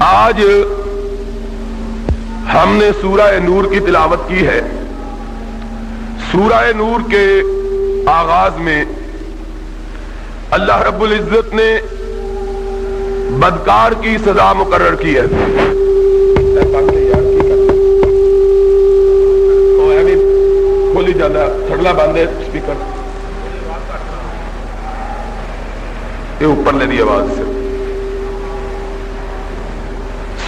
آج ہم نے سورہ نور کی تلاوت کی ہے۔ سورہ نور کے آغاز میں اللہ رب العزت نے بدکار کی سزا مقرر کی ہے۔ کھولی جانا تھڑلا باندھے اسپیکر یہ اوپر لے دی آواز سے۔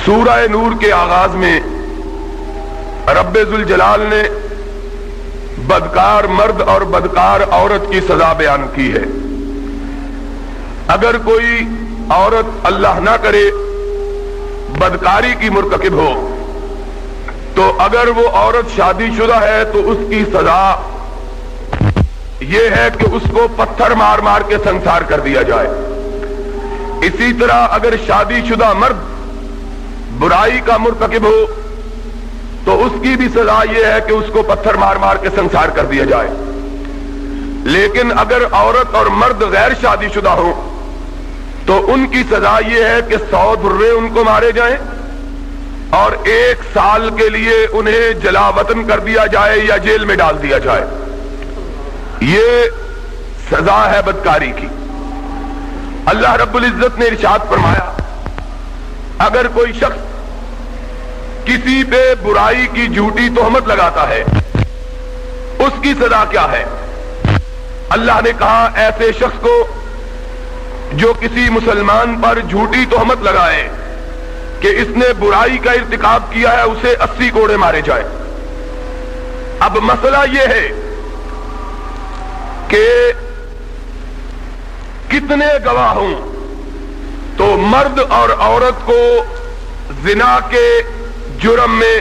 سورہ نور کے آغاز میں رب ذوالجلال نے بدکار مرد اور بدکار عورت کی سزا بیان کی ہے۔ اگر کوئی عورت اللہ نہ کرے بدکاری کی مرتکب ہو تو اگر وہ عورت شادی شدہ ہے تو اس کی سزا یہ ہے کہ اس کو پتھر مار مار کے سنسار کر دیا جائے۔ اسی طرح اگر شادی شدہ مرد برائی کا مرتکب ہو تو اس کی بھی سزا یہ ہے کہ اس کو پتھر مار مار کے سنسار کر دیا جائے۔ لیکن اگر عورت اور مرد غیر شادی شدہ ہو تو ان کی سزا یہ ہے کہ 100 درے ان کو مارے جائیں اور 1 سال کے لیے انہیں جلا وطن کر دیا جائے یا جیل میں ڈال دیا جائے۔ یہ سزا ہے بدکاری کی۔ اللہ رب العزت نے ارشاد فرمایا اگر کوئی شخص کسی پہ برائی کی جھوٹی تہمت لگاتا ہے اس کی سزا کیا ہے؟ اللہ نے کہا ایسے شخص کو جو کسی مسلمان پر جھوٹی تہمت لگائے کہ اس نے برائی کا ارتکاب کیا ہے اسے 80 کوڑے مارے جائیں۔ اب مسئلہ یہ ہے کہ کتنے گواہ ہوں تو مرد اور عورت کو زنا کے جرم میں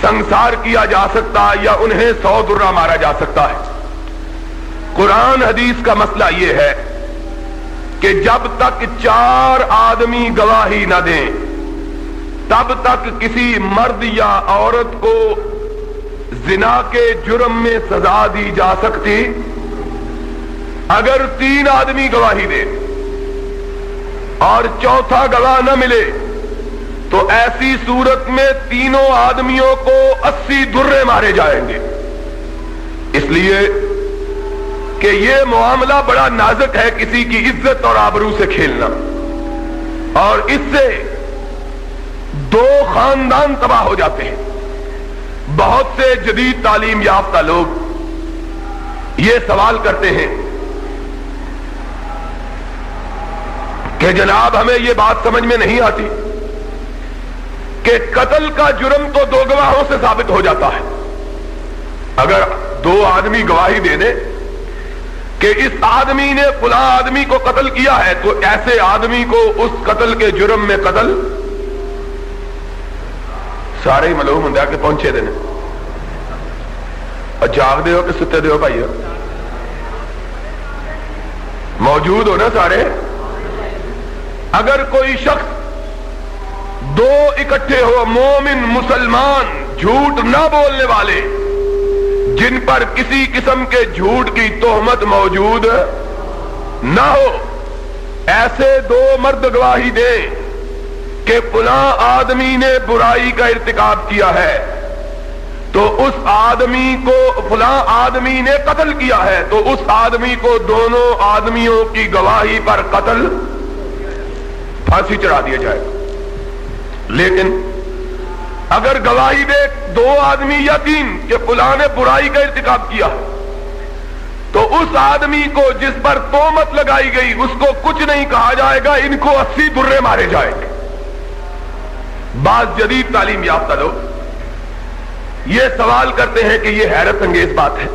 سنسار کیا جا سکتا یا انہیں 100 درہ مارا جا سکتا ہے۔ قرآن حدیث کا مسئلہ یہ ہے کہ جب تک 4 آدمی گواہی نہ دیں تب تک کسی مرد یا عورت کو زنا کے جرم میں سزا دی جا سکتی۔ اگر 3 آدمی گواہی دے اور چوتھا گواہ نہ ملے تو ایسی صورت میں تینوں آدمیوں کو 80 درے مارے جائیں گے، اس لیے کہ یہ معاملہ بڑا نازک ہے، کسی کی عزت اور آبرو سے کھیلنا، اور اس سے 2 خاندان تباہ ہو جاتے ہیں۔ بہت سے جدید تعلیم یافتہ لوگ یہ سوال کرتے ہیں کہ جناب ہمیں یہ بات سمجھ میں نہیں آتی کہ قتل کا جرم تو 2 گواہوں سے ثابت ہو جاتا ہے۔ اگر 2 آدمی گواہی دے دیں کہ اس آدمی نے فلاں آدمی کو قتل کیا ہے تو ایسے آدمی کو اس قتل کے جرم میں قتل سارے ہی معلوم ہوں کہ پہنچے دینے اور جاگ دے ہو کہ ستے دے ہو بھائی موجود ہو نا سارے۔ اگر کوئی شخص 2 اکٹھے ہو مومن مسلمان جھوٹ نہ بولنے والے جن پر کسی قسم کے جھوٹ کی تہمت موجود نہ ہو، ایسے 2 مرد گواہی دیں کہ فلاں آدمی نے برائی کا ارتکاب کیا ہے تو اس آدمی کو فلاں آدمی نے قتل کیا ہے تو اس آدمی کو دونوں آدمیوں کی گواہی پر قتل پھانسی چڑھا دیا جائے گا۔ لیکن اگر گواہی دے 2 آدمی یا 3 کہ فلاں نے برائی کا ارتکاب کیا تو اس آدمی کو جس پر تہمت لگائی گئی اس کو کچھ نہیں کہا جائے گا، ان کو 80 درے مارے جائیں گے۔ بعض جدید تعلیم یافتہ لوگ یہ سوال کرتے ہیں کہ یہ حیرت انگیز بات ہے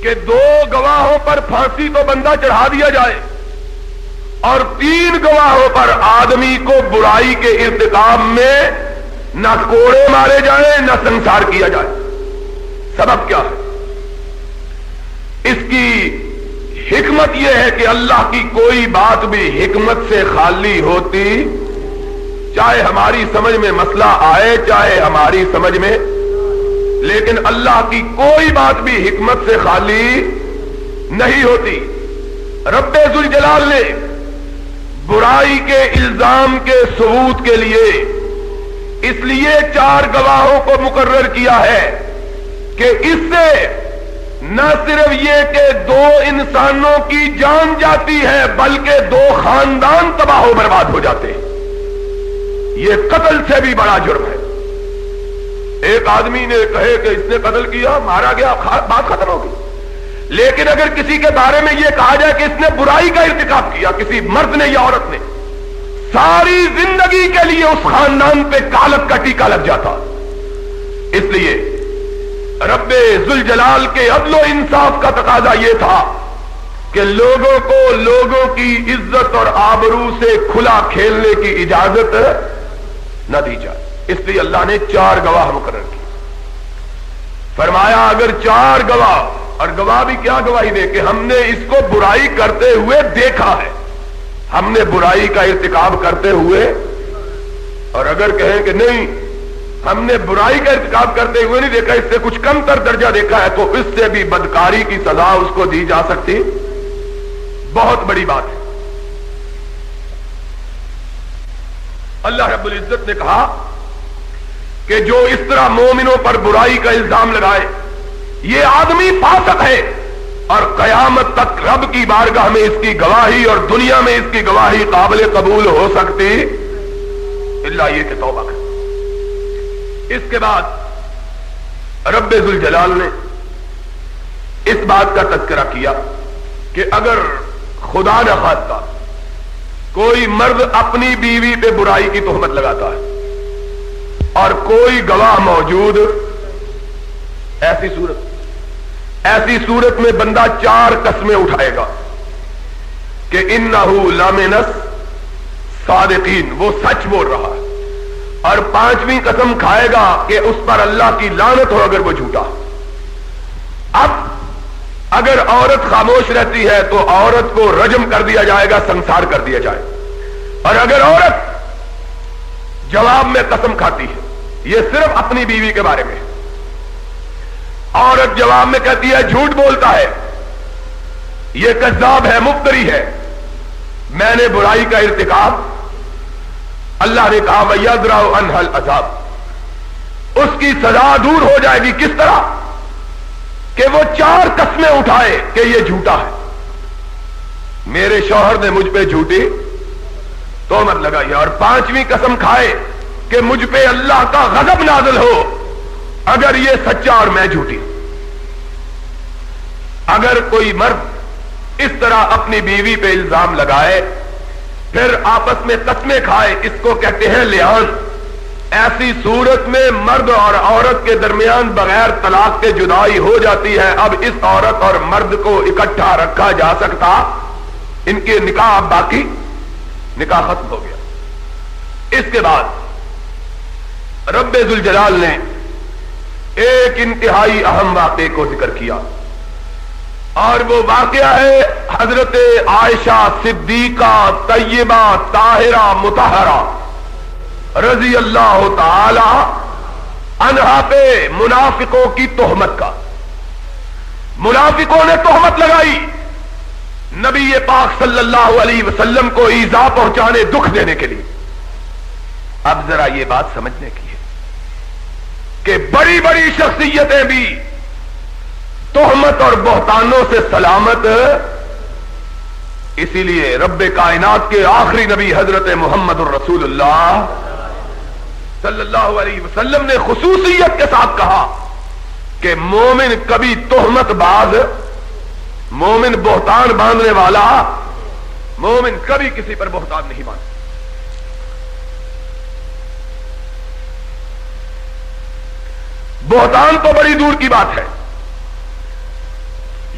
کہ 2 گواہوں پر پھانسی تو بندہ چڑھا دیا جائے اور 3 گواہوں پر آدمی کو برائی کے ارتکاب میں نہ کوڑے مارے جائیں نہ سنسار کیا جائے۔ سبب کیا ہے؟ اس کی حکمت یہ ہے کہ اللہ کی کوئی بات بھی حکمت سے خالی ہوتی، چاہے ہماری سمجھ میں مسئلہ آئے چاہے ہماری سمجھ میں، لیکن اللہ کی کوئی بات بھی حکمت سے خالی نہیں ہوتی۔ رب ذوالجلال نے برائی کے الزام کے ثبوت کے لیے اس لیے 4 گواہوں کو مقرر کیا ہے کہ اس سے نہ صرف یہ کہ 2 انسانوں کی جان جاتی ہے بلکہ 2 خاندان تباہ و برباد ہو جاتے ہیں. یہ قتل سے بھی بڑا جرم ہے. ایک آدمی نے کہے کہ اس نے قتل کیا، مارا گیا، بات ختم ہوگی. لیکن اگر کسی کے بارے میں یہ کہا جائے کہ اس نے برائی کا ارتکاب کیا، کسی مرد نے یا عورت نے، ساری زندگی کے لیے اس خاندان پہ کالک کا ٹیکا لگ جاتا. اس لیے رب ذوالجلال کے عدل و انصاف کا تقاضا یہ تھا کہ لوگوں کو لوگوں کی عزت اور آبرو سے کھلا کھیلنے کی اجازت نہ دی جائے. اس لیے اللہ نے 4 گواہ مقرر کی. فرمایا اگر 4 گواہ، اور گواہ بھی کیا گواہی دے کہ ہم نے اس کو برائی کرتے ہوئے دیکھا ہے، ہم نے برائی کا ارتکاب کرتے ہوئے، اور اگر کہیں کہ نہیں ہم نے برائی کا ارتکاب کرتے ہوئے نہیں دیکھا، اس سے کچھ کم تر درجہ دیکھا ہے، تو اس سے بھی بدکاری کی سزا اس کو دی جا سکتی. بہت بڑی بات ہے. اللہ رب العزت نے کہا کہ جو اس طرح مومنوں پر برائی کا الزام لگائے یہ آدمی فاسق ہے، اور قیامت تک رب کی بارگاہ میں اس کی گواہی اور دنیا میں اس کی گواہی قابل قبول ہو سکتی اللہ یہ کہ توبہ کرے. اس کے بعد رب ذوالجلال نے اس بات کا تذکرہ کیا کہ اگر خدا نہ خواستہ کوئی مرد اپنی بیوی پہ برائی کی تہمت لگاتا ہے اور کوئی گواہ موجود، ایسی صورت میں بندہ 4 قسمیں اٹھائے گا کہ انہو لمن الصادقین، وہ سچ بول رہا ہے، اور 5ویں قسم کھائے گا کہ اس پر اللہ کی لعنت ہو اگر وہ جھوٹا. اب اگر عورت خاموش رہتی ہے تو عورت کو رجم کر دیا جائے گا، سنسار کر دیا جائے. اور اگر عورت جواب میں قسم کھاتی ہے، یہ صرف اپنی بیوی کے بارے میں، عورت جواب میں کہتی ہے جھوٹ بولتا ہے، یہ کذاب ہے، مفتری ہے، میں نے برائی کا ارتکاب، اللہ نے کہا وَيَدْرَأُ عَنْهَا الْعَذَابُ، اس کی سزا دور ہو جائے گی. کس طرح کہ وہ 4 قسمیں اٹھائے کہ یہ جھوٹا ہے، میرے شوہر نے مجھ پہ جھوٹی تہمت لگائی، اور 5ویں قسم کھائے کہ مجھ پہ اللہ کا غضب نازل ہو اگر یہ سچا اور میں جھوٹی. اگر کوئی مرد اس طرح اپنی بیوی پہ الزام لگائے پھر آپس میں قسمیں کھائے، اس کو کہتے ہیں لعان. ایسی صورت میں مرد اور عورت کے درمیان بغیر طلاق کے جدائی ہو جاتی ہے. اب اس عورت اور مرد کو اکٹھا رکھا جا سکتا، ان کے نکاح اب باقی، نکاح ختم ہو گیا. اس کے بعد رب ذوالجلال نے ایک انتہائی اہم واقعے کو ذکر کیا، اور وہ واقعہ ہے حضرت عائشہ صدیقہ طیبہ طاہرہ مطہرہ رضی اللہ تعالی عنہا پہ منافقوں کی تہمت کا. منافقوں نے تہمت لگائی نبی پاک صلی اللہ علیہ وسلم کو ایذا پہنچانے، دکھ دینے کے لیے. اب ذرا یہ بات سمجھنے کی ہے کہ بڑی بڑی شخصیتیں بھی تہمت اور بہتانوں سے سلامت. اسی لیے رب کائنات کے آخری نبی حضرت محمد الرسول اللہ صلی اللہ علیہ وسلم نے خصوصیت کے ساتھ کہا کہ مومن کبھی تہمت باز، مومن بہتان باندھنے والا، مومن کبھی کسی پر بہتان نہیں باندھتا. بہتان تو بڑی دور کی بات ہے،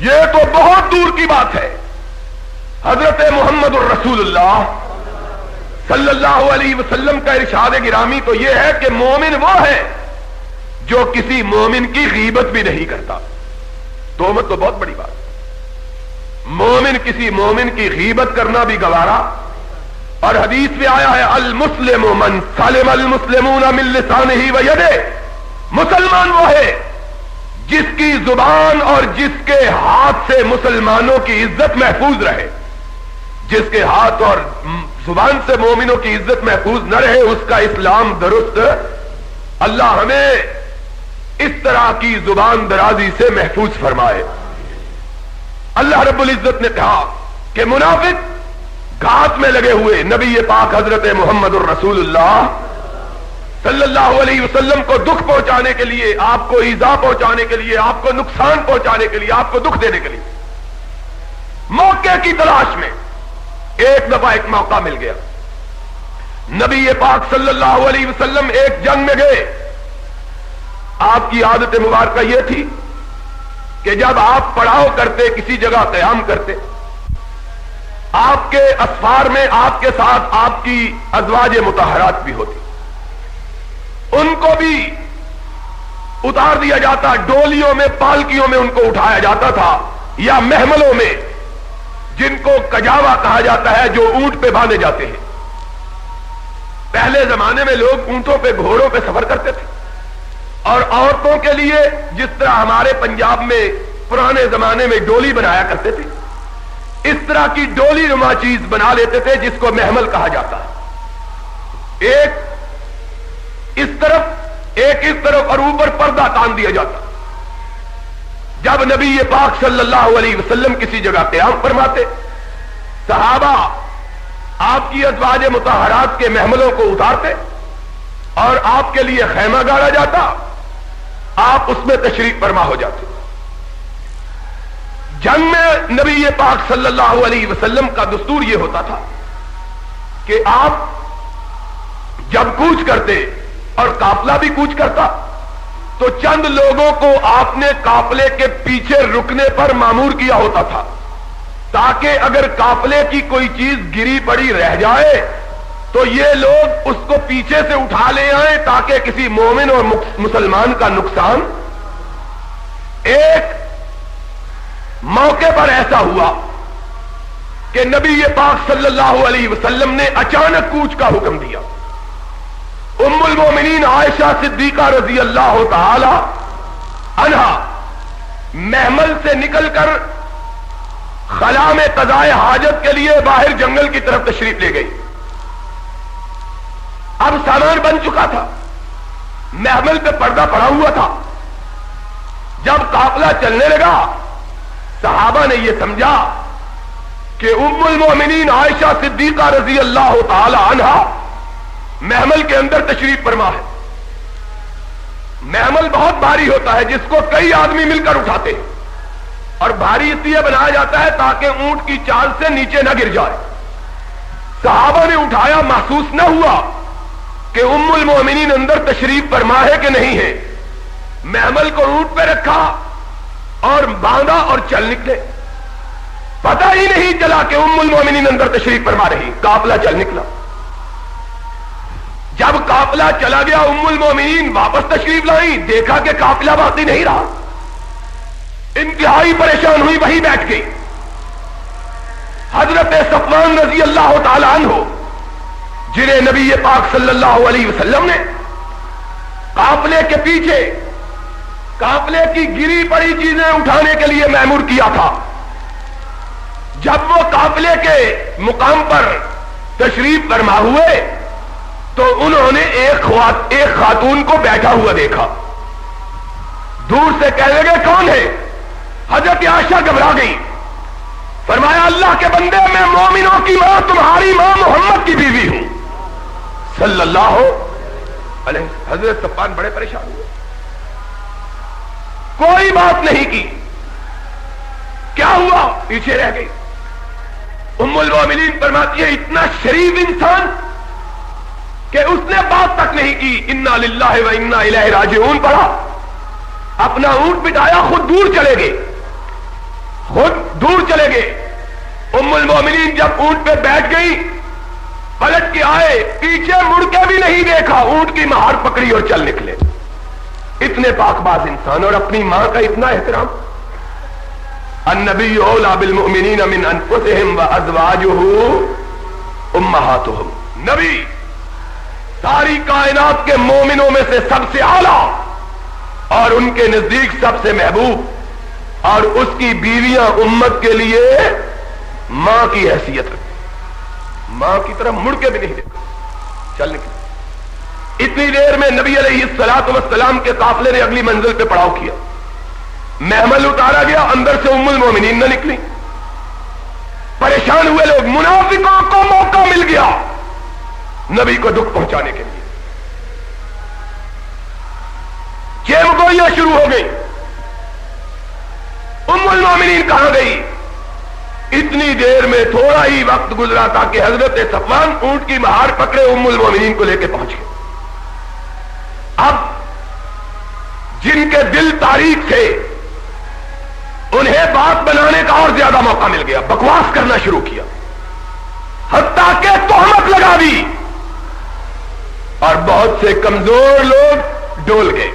یہ تو بہت دور کی بات ہے. حضرت محمد الرسول اللہ صلی اللہ علیہ وسلم کا ارشاد گرامی تو یہ ہے کہ مومن وہ ہے جو کسی مومن کی غیبت بھی نہیں کرتا. تہمت تو بہت بڑی بات ہے. مومن کسی مومن کی غیبت کرنا بھی گوارا. اور حدیث میں آیا ہے المسلم من سلم المسلمون من لسانہ ویدہ، مسلمان وہ ہے جس کی زبان اور جس کے ہاتھ سے مسلمانوں کی عزت محفوظ رہے، جس کے ہاتھ اور زبان سے مومنوں کی عزت محفوظ نہ رہے، اس کا اسلام درست، اللہ ہمیں اس طرح کی زبان درازی سے محفوظ فرمائے۔ اللہ رب العزت نے کہا کہ منافق گھات میں لگے ہوئے نبی پاک حضرت محمد الرسول اللہ صلی اللہ علیہ وسلم کو دکھ پہنچانے کے لیے، آپ کو ایذا پہنچانے کے لیے، آپ کو نقصان پہنچانے کے لیے، آپ کو دکھ دینے کے لیے موقع کی تلاش میں ایک دفعہ ایک موقع مل گیا۔ نبی پاک صلی اللہ علیہ وسلم ایک جنگ میں گئے۔ آپ کی عادت مبارکہ یہ تھی کہ جب آپ پڑاؤ کرتے، کسی جگہ قیام کرتے، آپ کے اسفار میں آپ کے ساتھ آپ کی ازواج مطہرات بھی ہوتی، ان کو بھی اتار دیا جاتا، ڈولیوں میں، پالکیوں میں ان کو اٹھایا جاتا تھا، یا محملوں میں جن کو کجاوا کہا جاتا ہے، جو اونٹ پہ باندھے جاتے ہیں۔ پہلے زمانے میں لوگ اونٹوں پہ، گھوڑوں پہ سفر کرتے تھے، اور عورتوں کے لیے جس طرح ہمارے پنجاب میں پرانے زمانے میں ڈولی بنایا کرتے تھے، اس طرح کی ڈولی نما چیز بنا لیتے تھے جس کو محمل کہا جاتا ہے۔ ایک اس طرف اور اوپر پردہ تان دیا جاتا۔ جب نبی پاک صلی اللہ علیہ وسلم کسی جگہ قیام فرماتے، صحابہ آپ کی ازواج مطہرات کے محملوں کو اتارتے اور آپ کے لیے خیمہ گاڑا جاتا، آپ اس میں تشریف فرما ہو جاتے۔ جنگ میں نبی پاک صلی اللہ علیہ وسلم کا دستور یہ ہوتا تھا کہ آپ جب کوچ کرتے اور قافلہ بھی کوچ کرتا تو چند لوگوں کو آپ نے قافلے کے پیچھے رکنے پر مامور کیا ہوتا تھا، تاکہ اگر قافلے کی کوئی چیز گری پڑی رہ جائے تو یہ لوگ اس کو پیچھے سے اٹھا لے آئیں، تاکہ کسی مومن اور مسلمان کا نقصان۔ ایک موقع پر ایسا ہوا کہ نبی پاک صلی اللہ علیہ وسلم نے اچانک کوچ کا حکم دیا۔ ام المومنین عائشہ صدیقہ رضی اللہ تعالی عنہا محمل سے نکل کر خلا میں قضائے حاجت کے لیے باہر جنگل کی طرف تشریف لے گئی۔ اب سامان بن چکا تھا، محمل پہ پردہ پڑا ہوا تھا۔ جب قافلہ چلنے لگا، صحابہ نے یہ سمجھا کہ ام المومنین عائشہ صدیقہ رضی اللہ تعالی عنہا محمل کے اندر تشریف فرما ہے۔ محمل بہت بھاری ہوتا ہے، جس کو کئی آدمی مل کر اٹھاتے ہیں، اور بھاری اس لیے بنایا جاتا ہے تاکہ اونٹ کی چال سے نیچے نہ گر جائے۔ صحابہ نے اٹھایا، محسوس نہ ہوا کہ ام المومنین اندر تشریف فرما ہے کہ نہیں ہے۔ محمل کو اونٹ پہ رکھا اور باندھا اور چل نکلے۔ پتہ ہی نہیں چلا کہ ام المومنین اندر تشریف فرما رہی۔ قافلہ چل نکلا۔ جب قافلہ چلا گیا، ام المومنین واپس تشریف لائی، دیکھا کہ قافلہ باقی نہیں رہا۔ انتہائی پریشان ہوئی، وہیں بیٹھ گئی۔ حضرت صفوان رضی اللہ تعالی عنہ، جنہیں نبی پاک صلی اللہ علیہ وسلم نے قافلے کے پیچھے قافلے کی گری پڑی چیزیں اٹھانے کے لیے مأمور کیا تھا، جب وہ قافلے کے مقام پر تشریف فرما ہوئے تو انہوں نے ایک خاتون کو بیٹھا ہوا دیکھا۔ دور سے کہنے لگے کون ہے؟ حضرت عائشہ گھبرا گئی، فرمایا اللہ کے بندے، میں مومنوں کی ماں، تمہاری ماں محمد کی بیوی ہوں صلی اللہ علیہ۔ حضرت صفوان بڑے پریشان ہوئے، کوئی بات نہیں کی۔ کیا ہوا؟ پیچھے رہ گئی۔ ام المومنین فرماتی ہے اتنا شریف انسان کہ اس نے بات تک نہیں کی، انا للہ و انا الیہ راجعون پڑھا، اپنا اونٹ بٹھایا، خود دور چلے گئے۔ ام المومنین جب اونٹ پہ بیٹھ گئی، پلٹ کے آئے، پیچھے مڑ کے بھی نہیں دیکھا، اونٹ کی مہار پکڑی اور چل نکلے۔ اتنے پاک باز انسان اور اپنی ماں کا اتنا احترام۔ النبی اولی بالمؤمنین من انفسہم وازواجہ امہاتہم۔ نبی ساری کائنات کے مومنوں میں سے سب سے اعلیٰ اور ان کے نزدیک سب سے محبوب، اور اس کی بیویاں امت کے لیے ماں کی حیثیت رکھتی۔ ماں کی طرف مڑ کے بھی نہیں دیکھا، چل نکلے۔ اتنی دیر میں نبی علیہ الصلوۃ والسلام کے قافلے نے اگلی منزل پہ پڑاؤ کیا، محمل اتارا گیا، اندر سے ام المومنین نہ نکلی۔ پریشان ہوئے لوگ، منافقوں کو موقع مل گیا نبی کو دکھ پہنچانے کے لیے، چیم گوئیاں شروع ہو گئی۔ ام المومنین کہاں گئی؟ اتنی دیر میں تھوڑا ہی وقت گزرا تھا کہ حضرت صفوان اونٹ کی مہار پکڑے ام المومنین کو لے کے پہنچ گئے۔ اب جن کے دل تاریک تھے انہیں بات بنانے کا اور زیادہ موقع مل گیا، بکواس کرنا شروع کیا، حتیٰ کہ تہمت لگا دی، اور بہت سے کمزور لوگ ڈول گئے،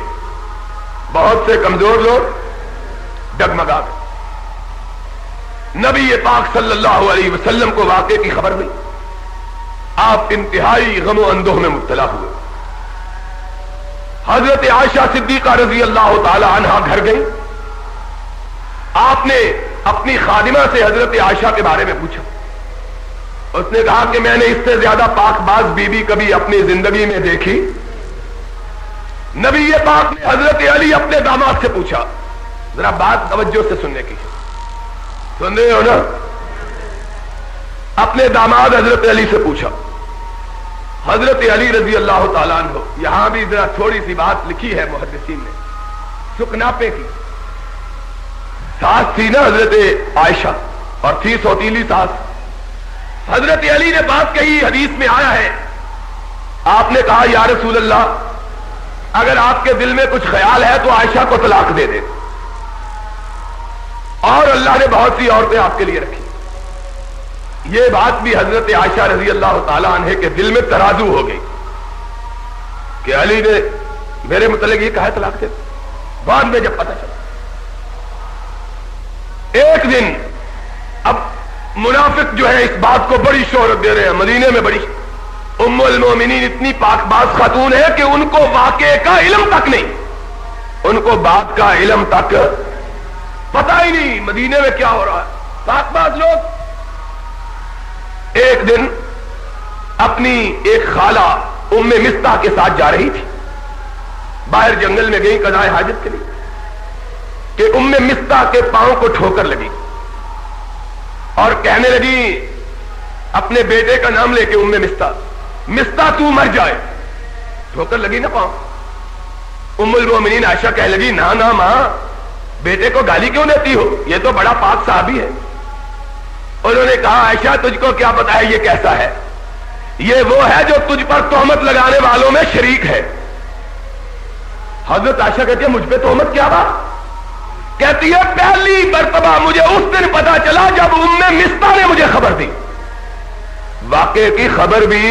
بہت سے کمزور لوگ ڈگمگا گئے۔ نبی پاک صلی اللہ علیہ وسلم کو واقعے کی خبر ہوئی، آپ انتہائی غم و اندوہ میں مبتلا ہوئے۔ حضرت عائشہ صدیقہ رضی اللہ تعالی عنہا گھر گئی، آپ نے اپنی خادمہ سے حضرت عائشہ کے بارے میں پوچھا، اس نے کہا کہ میں نے اس سے زیادہ پاک باز بیوی کبھی اپنی زندگی میں دیکھی۔ نبی پاک نے حضرت علی اپنے داماد سے پوچھا، ذرا بات توجہ سے سننے کی، سن رہے ہو نا؟ اپنے داماد حضرت علی سے پوچھا۔ حضرت علی رضی اللہ تعالیٰ عنہ، یہاں بھی ذرا تھوڑی سی بات لکھی ہے محدثین نے، سکناپے کی ساس تھی نا حضرت عائشہ، اور تھی سوتیلی ساس۔ حضرت علی نے بات کہی، حدیث میں آیا ہے، آپ نے کہا یا رسول اللہ اگر آپ کے دل میں کچھ خیال ہے تو عائشہ کو طلاق دے دے، اور اللہ نے بہت سی عورتیں آپ کے لیے رکھی۔ یہ بات بھی حضرت عائشہ رضی اللہ تعالیٰ عنہ کے دل میں ترازو ہو گئی کہ علی نے میرے متعلق یہ کہا ہے طلاق دے دے۔ بعد میں جب پتہ چلا، ایک دن اب منافق جو ہے اس بات کو بڑی شہرت دے رہے ہیں، مدینے میں بڑی، ام المومنین اتنی پاک باز خاتون ہے کہ ان کو واقعے کا علم تک نہیں، ان کو بات کا علم تک پتہ ہی نہیں مدینے میں کیا ہو رہا ہے، پاک باز لوگ۔ ایک دن اپنی ایک خالہ ام مستح کے ساتھ جا رہی تھی، باہر جنگل میں گئی قضاء حاجت کے لیے، کہ ام مستح کے پاؤں کو ٹھوکر لگی اور کہنے لگی اپنے بیٹے کا نام لے کے، ام مستح، مستح تو مر جائے، ٹھوکر لگی نا پاؤں۔ ام المومنین عائشہ کہنے لگی نہ نہ ماں، بیٹے کو گالی کیوں دیتی ہو، یہ تو بڑا پاک صحابی ہے۔ انہوں نے کہا عائشہ تجھ کو کیا پتا ہے یہ کیسا ہے، یہ وہ ہے جو تجھ پر تہمت لگانے والوں میں شریک ہے۔ حضرت عائشہ کہتی ہے مجھ پہ تہمت کیا بات؟ کہتی ہے پہلی مرتبہ مجھے اس دن پتا چلا جب ام مستح نے مجھے خبر دی۔ واقعے کی خبر بھی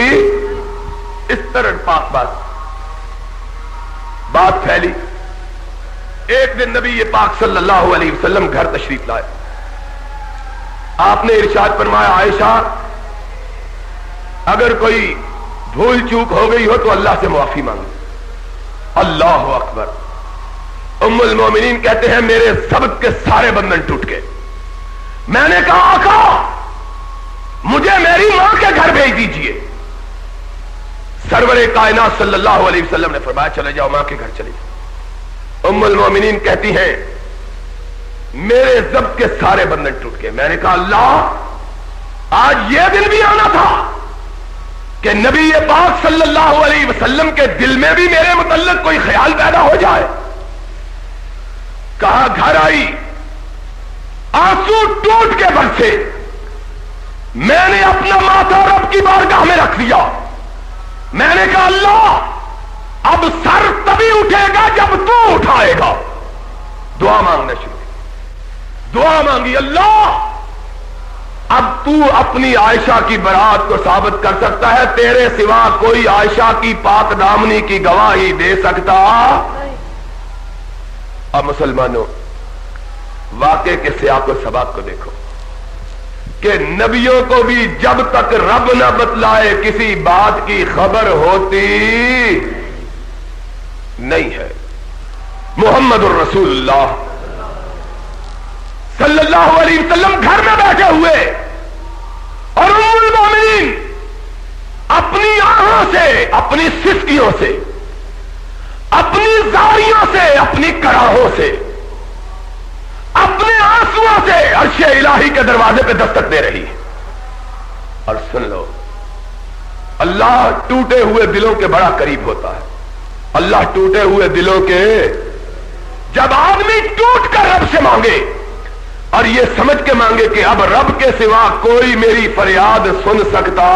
اس طرح پاک بات پھیلی۔ ایک دن نبی پاک صلی اللہ علیہ وسلم گھر تشریف لائے، آپ نے ارشاد فرمایا عائشہ اگر کوئی بھول چوک ہو گئی ہو تو اللہ سے معافی مانگو۔ اللہ اکبر۔ ام المومنین کہتے ہیں میرے ضبط کے سارے بندھن ٹوٹ گئے۔ میں نے کہا آقا مجھے میری ماں کے گھر بھیج دیجئے۔ سرور کائنات صلی اللہ علیہ وسلم نے فرمایا چلے جاؤ ماں کے گھر چلے جاؤ۔ ام المومنین کہتی ہیں میرے ضبط کے سارے بندھن ٹوٹ گئے۔ میں نے کہا اللہ آج یہ دن بھی آنا تھا کہ نبی پاک صلی اللہ علیہ وسلم کے دل میں بھی میرے متعلق کوئی خیال پیدا ہو جائے۔ کہا گھر آئی، آنسو ٹوٹ کے برسے، میں نے اپنا ماتھا رب کی بارگاہ میں رکھ دیا۔ میں نے کہا اللہ اب سر تبھی اٹھے گا جب تو اٹھائے گا۔ دعا مانگنا شروع، دعا مانگی اللہ اب تو اپنی عائشہ کی برات کو ثابت کر سکتا ہے، تیرے سوا کوئی عائشہ کی پاک دامنی کی گواہی دے سکتا۔ اب مسلمانوں واقعے کے سیاق و سباق کو دیکھو کہ نبیوں کو بھی جب تک رب نہ بتلائے کسی بات کی خبر ہوتی نہیں ہے۔ محمد الرسول اللہ صلی اللہ علیہ وسلم گھر میں بیٹھے ہوئے اور ام المومنین اپنی آہوں سے، اپنی سسکیوں سے، اپنی زاریوں سے، اپنی کراہوں سے، اپنے آنسوؤں سے عرش الہی کے دروازے پہ دستک دے رہی ہے۔ اور سن لو، اللہ ٹوٹے ہوئے دلوں کے بڑا قریب ہوتا ہے۔ اللہ ٹوٹے ہوئے دلوں کے، جب آدمی ٹوٹ کر رب سے مانگے اور یہ سمجھ کے مانگے کہ اب رب کے سوا کوئی میری فریاد سن سکتا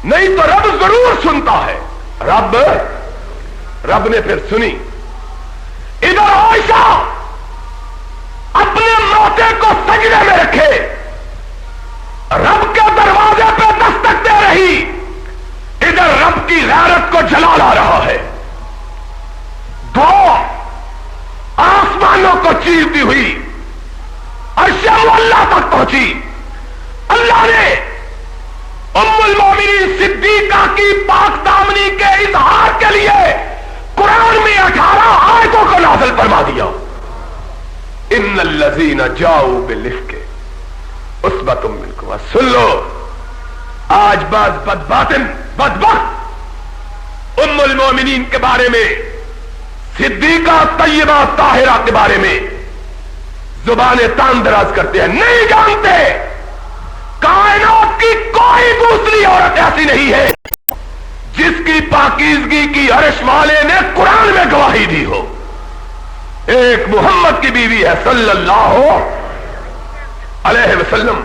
نہیں، تو رب ضرور سنتا ہے۔ رب نے پھر سنی۔ ادھر عائشہ اپنے موتے کو سجدے میں رکھے رب کے دروازے پہ دستک دے رہی، ادھر رب کی غیرت کو جلال آ رہا ہے۔ دو آسمانوں کو چیرتی ہوئی عرش اللہ تک پہنچی۔ اللہ نے ام المومنین صدیقہ کی پاک دامنی کے اظہار کے لیے قرآن میں 18 آیتوں کو نازل فرما دیا۔ ان الذین جاؤوا بالافک عصبۃ منکم۔ سن لو، آج بعض بدبخت ام المومنین کے بارے میں، صدیقہ طیبہ طاہرہ کے بارے میں زبانیں تان دراز کرتے ہیں، نہیں جانتے کائنات کی کوئی دوسری عورت ایسی نہیں ہے جس کی پاکیزگی کی عرش والے نے قرآن میں گواہی دی ہو۔ ایک محمد کی بیوی ہے صلی اللہ علیہ وسلم،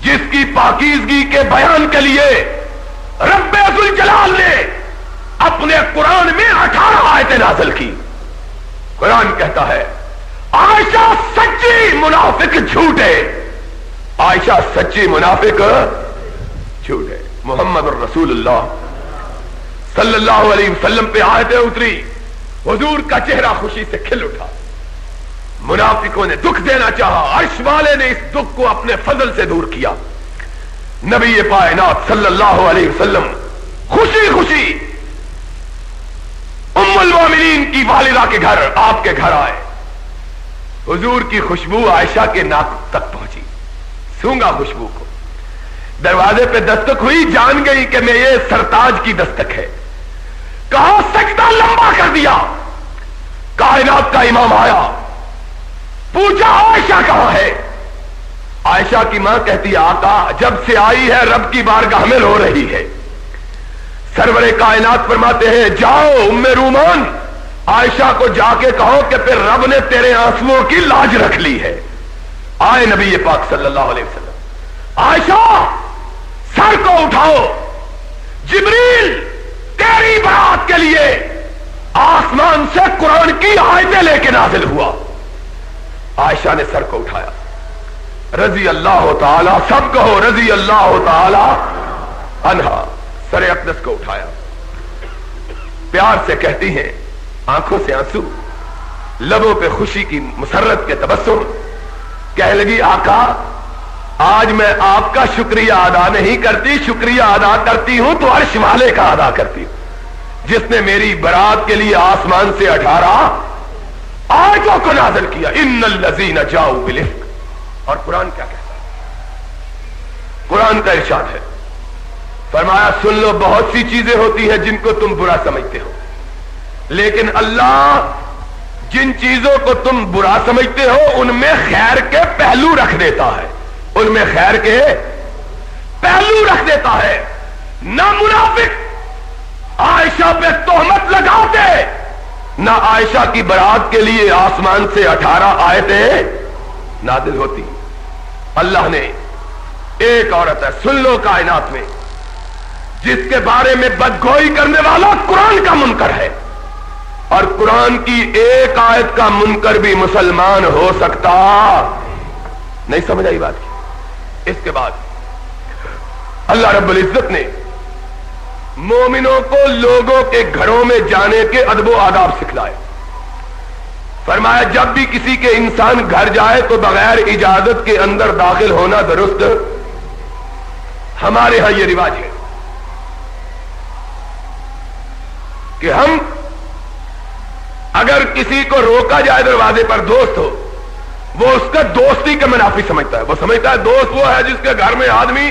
جس کی پاکیزگی کے بیان کے لیے رب ذوالجلال نے اپنے قرآن میں 18 آیتیں نازل کی۔ قرآن کہتا ہے عائشہ سچی، منافق جھوٹے۔ عائشہ سچی، منافق جھوٹے۔ محمد الرسول اللہ صلی اللہ علیہ وسلم پہ آیتیں اتری، حضور کا چہرہ خوشی سے کھل اٹھا۔ منافقوں نے دکھ دینا چاہا، عرش والے نے اس دکھ کو اپنے فضل سے دور کیا۔ نبی کائنات صلی اللہ علیہ وسلم خوشی خوشی ام المومنین کی والدہ کے گھر، آپ کے گھر آئے۔ حضور کی خوشبو عائشہ کے ناک تک پہنچی، سونگا خوشبو کو۔ دروازے پہ دستک ہوئی، جان گئی کہ میں یہ سرتاج کی دستک ہے۔ کہا سجدہ لمبا کر دیا، کائنات کا امام آیا، پوچھا عائشہ کہاں ہے؟ عائشہ کی ماں کہتی آقا جب سے آئی ہے رب کی بارگاہ میں رو رہی ہے۔ سرور کائنات فرماتے ہیں جاؤ ام رومان، عائشہ کو جا کے کہو کہ پھر رب نے تیرے آنسوؤں کی لاج رکھ لی ہے۔ آئے نبی پاک صلی اللہ علیہ وسلم، عائشہ سر کو اٹھاؤ، جبریل تیری برات کے لیے آسمان سے قرآن کی آیتیں لے کے نازل ہوا۔ عائشہ نے سر کو اٹھایا، رضی اللہ تعالی، سب کہو رضی اللہ تعالی عنہا، سر اقدس کو اٹھایا، پیار سے کہتی ہیں، آنکھوں سے آنسو، لبوں پہ خوشی کی مسرت کے تبسم، کہنے لگی آقا آج میں آپ کا شکریہ ادا نہیں کرتی، شکریہ ادا کرتی ہوں تو عرش والے کا ادا کرتی ہوں جس نے میری برات کے لیے آسمان سے 18 آیتوں کو نازل کیا۔ ان الذین جاؤوا بالافک۔ اور قرآن کیا کہتا ہے؟ قرآن کا ارشاد ہے، فرمایا سن لو، بہت سی چیزیں ہوتی ہیں جن کو تم برا سمجھتے ہو، لیکن اللہ جن چیزوں کو تم برا سمجھتے ہو ان میں خیر کے پہلو رکھ دیتا ہے، ان میں خیر کے پہلو رکھ دیتا ہے۔ نہ منافق عائشہ پہ تہمت لگاتے، نہ عائشہ کی برات کے لیے آسمان سے 18 آیتیں نازل ہوتی۔ اللہ نے ایک عورت ہے، سن لو کائنات میں، جس کے بارے میں بدگوئی کرنے والا قرآن کا منکر ہے، اور قرآن کی ایک آیت کا منکر بھی مسلمان ہو سکتا نہیں۔ سمجھ آئی بات کی؟ اس کے بعد اللہ رب العزت نے مومنوں کو لوگوں کے گھروں میں جانے کے ادب و آداب سکھلائے۔ فرمایا جب بھی کسی کے انسان گھر جائے تو بغیر اجازت کے اندر داخل ہونا درست، ہمارے ہاں یہ رواج ہے کہ ہم اگر کسی کو روکا جائے دروازے پر، دوست ہو، وہ اس کا دوستی کا منافی سمجھتا ہے، وہ سمجھتا ہے دوست وہ ہے جس کے گھر میں آدمی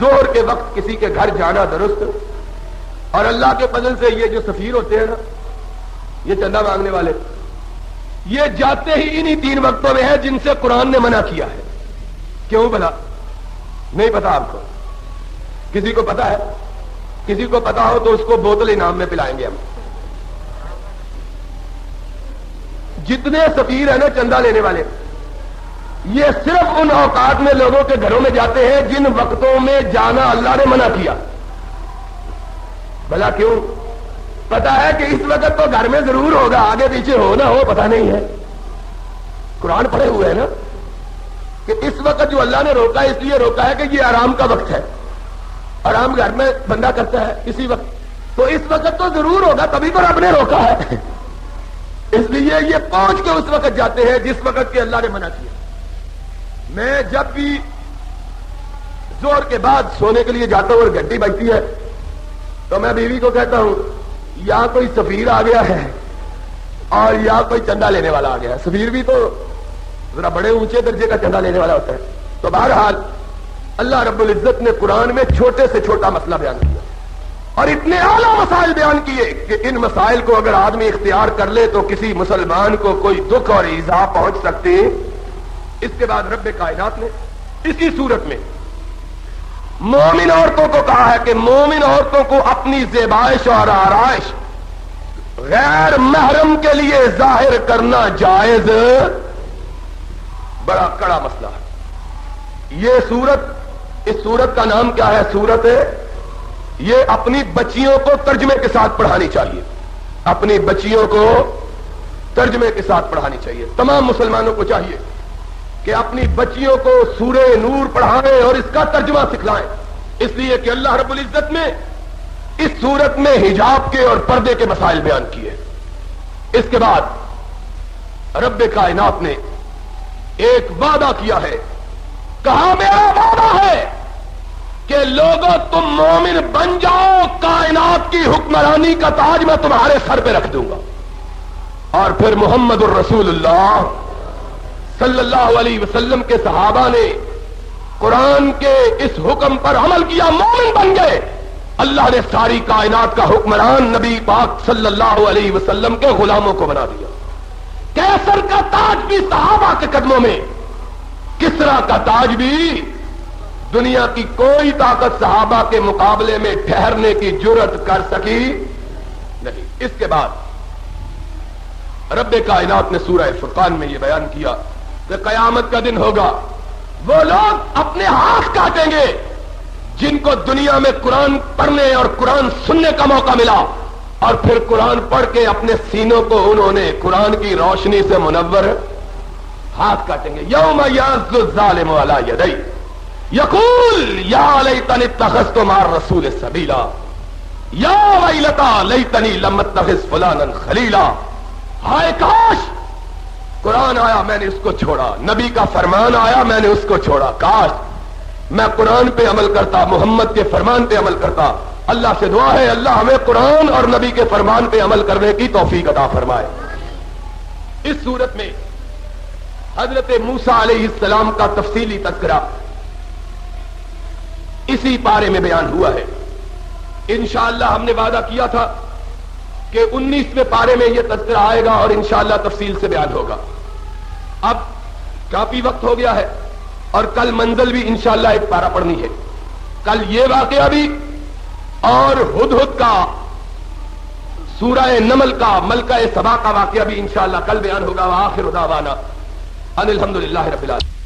ظہر کے وقت کسی کے گھر جانا درست؟ اور اللہ کے فضل سے یہ جو سفیر ہوتے ہیں نا، یہ چندہ مانگنے والے، یہ جاتے ہی انہی 3 وقتوں میں ہے جن سے قرآن نے منع کیا ہے۔ کیوں بھلا؟ نہیں پتا آپ کو؟ کسی کو پتا ہے؟ کسی کو پتا ہو تو اس کو بوتل انعام میں پلائیں گے ہم۔ جتنے سفیر ہیں نا چندہ لینے والے، یہ صرف ان اوقات میں لوگوں کے گھروں میں جاتے ہیں جن وقتوں میں جانا اللہ نے منع کیا۔ بھلا کیوں؟ پتا ہے کہ اس وقت تو گھر میں ضرور ہوگا، آگے پیچھے ہو نہ ہو پتا نہیں ہے۔ قرآن پڑھے ہوئے ہے نا کہ اس وقت جو اللہ نے روکا اس لیے روکا ہے کہ یہ آرام کا وقت ہے، آرام گھر میں بندہ کرتا ہے اسی وقت، تو اس وقت تو ضرور ہوگا، تبھی تو رب نے روکا ہے۔ اس لیے یہ پہنچ کے اس وقت جاتے ہیں جس وقت کے اللہ نے منع کیا۔ میں جب بھی زور کے بعد سونے کے لیے جاتا ہوں اور گھنٹی بجتی ہے تو میں بیوی کو کہتا ہوں یا کوئی سفیر آ گیا ہے اور یا کوئی چندہ لینے والا آ گیا ہے۔ سفیر بھی تو ذرا بڑے اونچے درجے کا چندہ لینے والا ہوتا ہے۔ تو بہرحال اللہ رب العزت نے قرآن میں چھوٹے سے چھوٹا مسئلہ بیان کیا اور اتنے اعلیٰ مسائل بیان کیے کہ ان مسائل کو اگر آدمی اختیار کر لے تو کسی مسلمان کو کوئی دکھ اور ایذا پہنچ سکتے۔ اس کے بعد رب کائنات نے اسی صورت میں مومن عورتوں کو کہا ہے کہ مومن عورتوں کو اپنی زیبائش اور آرائش غیر محرم کے لیے ظاہر کرنا جائز، بڑا کڑا مسئلہ ہے۔ یہ سورت، اس سورت کا نام کیا ہے؟ سورت ہے یہ اپنی بچیوں کو ترجمے کے ساتھ پڑھانی چاہیے، اپنی بچیوں کو ترجمے کے ساتھ پڑھانی چاہیے۔ تمام مسلمانوں کو چاہیے کہ اپنی بچیوں کو سورہ نور پڑھائیں اور اس کا ترجمہ سکھلائیں، اس لیے کہ اللہ رب العزت نے اس سورت میں حجاب کے اور پردے کے مسائل بیان کیے۔ اس کے بعد رب کائنات نے ایک وعدہ کیا ہے، کہا میرا وعدہ ہے کہ لوگوں تم مومن بن جاؤ، کائنات کی حکمرانی کا تاج میں تمہارے سر پہ رکھ دوں گا۔ اور پھر محمد الرسول اللہ صلی اللہ علیہ وسلم کے صحابہ نے قرآن کے اس حکم پر عمل کیا، مومن بن گئے۔ اللہ نے ساری کائنات کا حکمران نبی پاک صلی اللہ علیہ وسلم کے غلاموں کو بنا دیا۔ کیسر کا تاج بھی صحابہ کے قدموں میں، کسرا کا تاج بھی، دنیا کی کوئی طاقت صحابہ کے مقابلے میں ٹھہرنے کی جرأت کر سکی نہیں۔ اس کے بعد رب کائنات نے سورہ فرقان میں یہ بیان کیا کہ قیامت کا دن ہوگا، وہ لوگ اپنے ہاتھ کاٹیں گے جن کو دنیا میں قرآن پڑھنے اور قرآن سننے کا موقع ملا اور پھر قرآن پڑھ کے اپنے سینوں کو انہوں نے قرآن کی روشنی سے منور ہاتھ کاٹیں گے۔ یوم یعض الظالم علی یدیہ یقول یا لیتنی اتخذت مع الرسول سبیلا یا ویلتی لیتنی لم اتخذ فلانا خلیلا۔ ہائے کاش قرآن آیا میں نے اس کو چھوڑا، نبی کا فرمان آیا میں نے اس کو چھوڑا، کاش میں قرآن پہ عمل کرتا، محمد کے فرمان پہ عمل کرتا۔ اللہ سے دعا ہے اللہ ہمیں قرآن اور نبی کے فرمان پہ عمل کرنے کی توفیق عطا فرمائے۔ اس صورت میں حضرت موسیٰ علیہ السلام کا تفصیلی تذکرہ اسی پارے میں بیان ہوا ہے۔ انشاءاللہ ہم نے وعدہ کیا تھا کہ 19ویں پارے میں یہ تذکرہ آئے گا اور انشاءاللہ تفصیل سے بیان ہوگا۔ اب کافی وقت ہو گیا ہے اور کل منزل بھی انشاءاللہ ایک پارہ پڑھنی ہے۔ کل یہ واقعہ بھی اور ہدہد کا، سورہ نمل کا، ملکہ سبا کا واقعہ بھی انشاءاللہ کل بیان ہوگا۔ وآخر دعوانا ان الحمدللہ رب العالمین۔